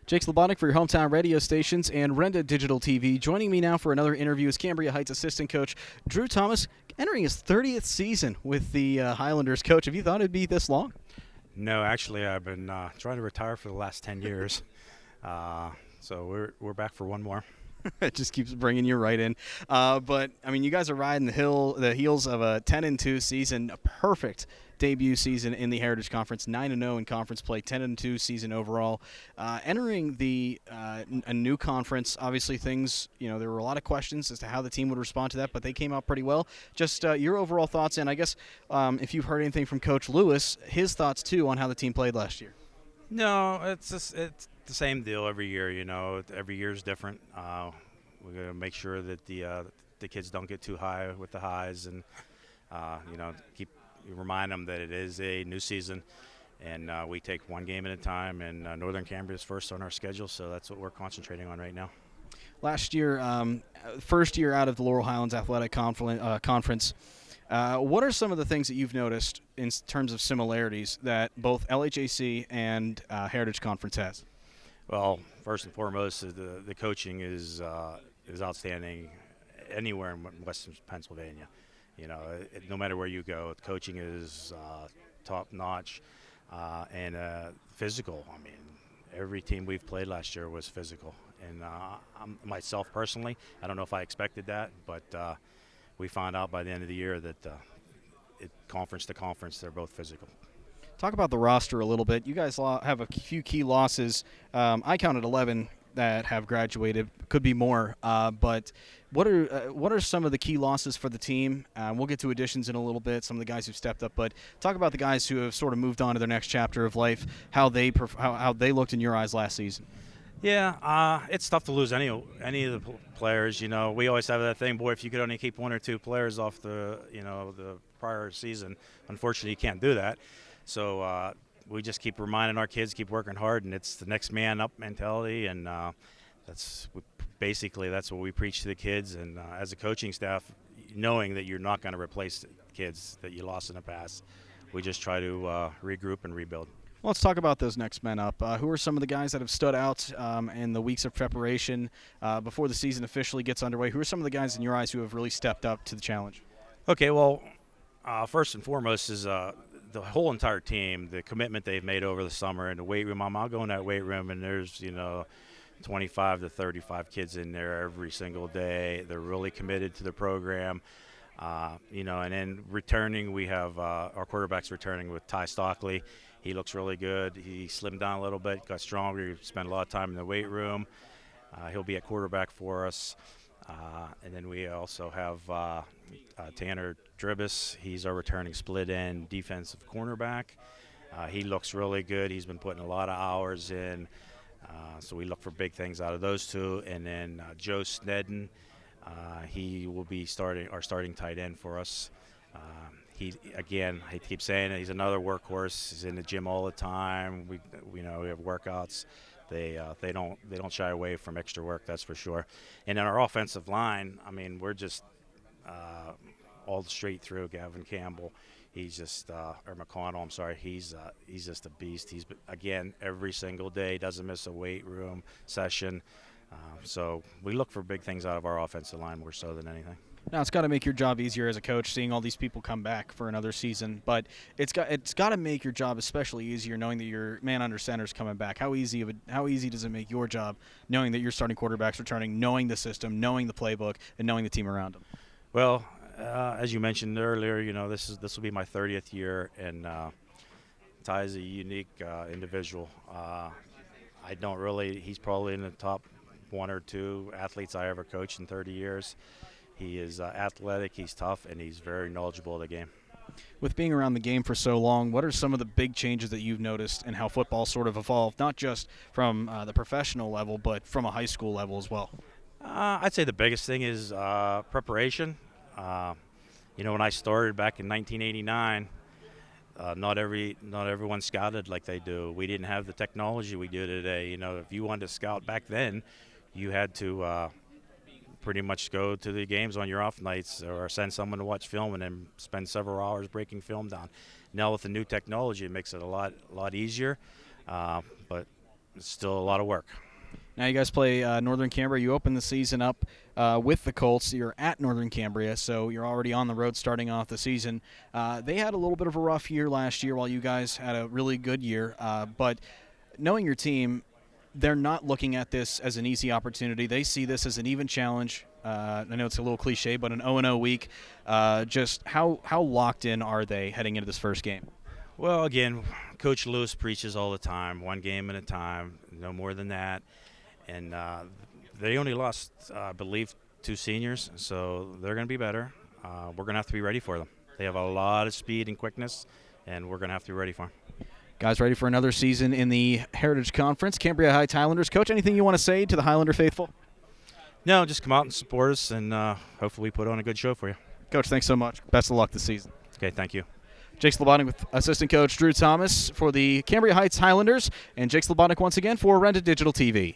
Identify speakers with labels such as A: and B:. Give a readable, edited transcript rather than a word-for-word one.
A: Jake Slebodnick for your hometown radio stations and Renda Digital TV. Joining me now for another interview is Cambria Heights assistant coach Drew Thomas, entering his 30th season with the Highlanders. Coach, have you thought it'd be this long?
B: No, actually, I've been trying to retire for the last 10 years. So we're back for one more.
A: It just keeps bringing you right in. But, I mean, you guys are riding the heels of a 10-2 season, a perfect debut season in the Heritage Conference, 9-0 in conference play, 10-2 season overall. Entering a new conference, obviously things, there were a lot of questions as to how the team would respond to that, but they came out pretty well. Just your overall thoughts, and I guess if you've heard anything from Coach Lewis, his thoughts, too, on how the team played last year.
B: No, it's the same deal every year. Every year is different. We're going to make sure that the kids don't get too high with the highs, and remind them that it is a new season, and we take one game at a time. And Northern Cambria is first on our schedule, so that's what we're concentrating on right now.
A: Last year, first year out of the Laurel Highlands Athletic Conference. What are some of the things that you've noticed in terms of similarities that both LHAC and Heritage Conference has?
B: Well, first and foremost, the coaching is outstanding anywhere in Western Pennsylvania. No matter where you go, the coaching is top-notch and physical. I mean, every team we've played last year was physical. And myself personally, I don't know if I expected that, but we found out by the end of the year that conference to conference, they're both physical.
A: Talk about the roster a little bit. You guys have a few key losses. I counted 11 that have graduated. Could be more. But what are some of the key losses for the team? We'll get to additions in a little bit, some of the guys who've stepped up. But talk about the guys who have sort of moved on to their next chapter of life, how they looked in your eyes last season.
B: Yeah, it's tough to lose any of the players. We always have that thing, boy, if you could only keep one or two players off the prior season, unfortunately you can't do that. So we just keep reminding our kids, keep working hard, and it's the next man up mentality, and that's what we preach to the kids. And as a coaching staff, knowing that you're not going to replace the kids that you lost in the past, we just try to regroup and rebuild.
A: Well, let's talk about those next men up. Who are some of the guys that have stood out in the weeks of preparation before the season officially gets underway? Who are some of the guys in your eyes who have really stepped up to the challenge?
B: Okay, well, first and foremost is the whole entire team, the commitment they've made over the summer in the weight room. I'll go in that weight room, and there's 25 to 35 kids in there every single day. They're really committed to the program. And then returning, we have our quarterbacks returning with Ty Stockley. He looks really good. He slimmed down a little bit, got stronger. He spent a lot of time in the weight room. He'll be at quarterback for us. And then we also have Tanner Dribis. He's our returning split-end defensive cornerback. He looks really good. He's been putting a lot of hours in. So we look for big things out of those two. And then Joe Snedden, he will be our starting tight end for us. I keep saying it, he's another workhorse. He's in the gym all the time. We have workouts. They don't shy away from extra work, that's for sure. And in our offensive line, I mean, we're just all straight through. Gavin Campbell, he's just or McConnell, I'm sorry, he's just a beast. He's again every single day, doesn't miss a weight room session. So we look for big things out of our offensive line more so than anything.
A: Now, it's got to make your job easier as a coach, seeing all these people come back for another season. But it's got to make your job especially easier, knowing that your man under center is coming back. How easy does it make your job, knowing that your starting quarterback's returning, knowing the system, knowing the playbook, and knowing the team around them?
B: Well, as you mentioned earlier, this will be my 30th year, and Ty is a unique individual. He's probably in the top one or two athletes I ever coached in 30 years. He is athletic, he's tough, and he's very knowledgeable of the game.
A: With being around the game for so long, what are some of the big changes that you've noticed in how football sort of evolved, not just from the professional level, but from a high school level as well?
B: I'd say the biggest thing is preparation. When I started back in 1989, not everyone scouted like they do. We didn't have the technology we do today. If you wanted to scout back then, you had to pretty much go to the games on your off nights or send someone to watch film and then spend several hours breaking film down. Now with the new technology, it makes it a lot easier. But it's still a lot of work.
A: Now you guys play Northern Cambria. You open the season up with the Colts. You're at Northern Cambria, so you're already on the road starting off the season. They had a little bit of a rough year last year while you guys had a really good year. But knowing your team, they're not looking at this as an easy opportunity. They see this as an even challenge. I know it's a little cliche, but an 0-0 week. Just how locked in are they heading into this first game?
B: Well, again, Coach Lewis preaches all the time, one game at a time, no more than that. And they only lost, I believe, 2 seniors, so they're going to be better. We're going to have to be ready for them. They have a lot of speed and quickness, and we're going to have to be ready for them.
A: Guys, ready for another season in the Heritage Conference. Cambria Heights Highlanders. Coach, anything you want to say to the Highlander faithful?
B: No, just come out and support us, and hopefully we put on a good show for you.
A: Coach, thanks so much. Best of luck this season.
B: Okay, thank you.
A: Jake Slebodnick with assistant coach Drew Thomas for the Cambria Heights Highlanders, and Jake Slebodnick once again for Renda Digital TV.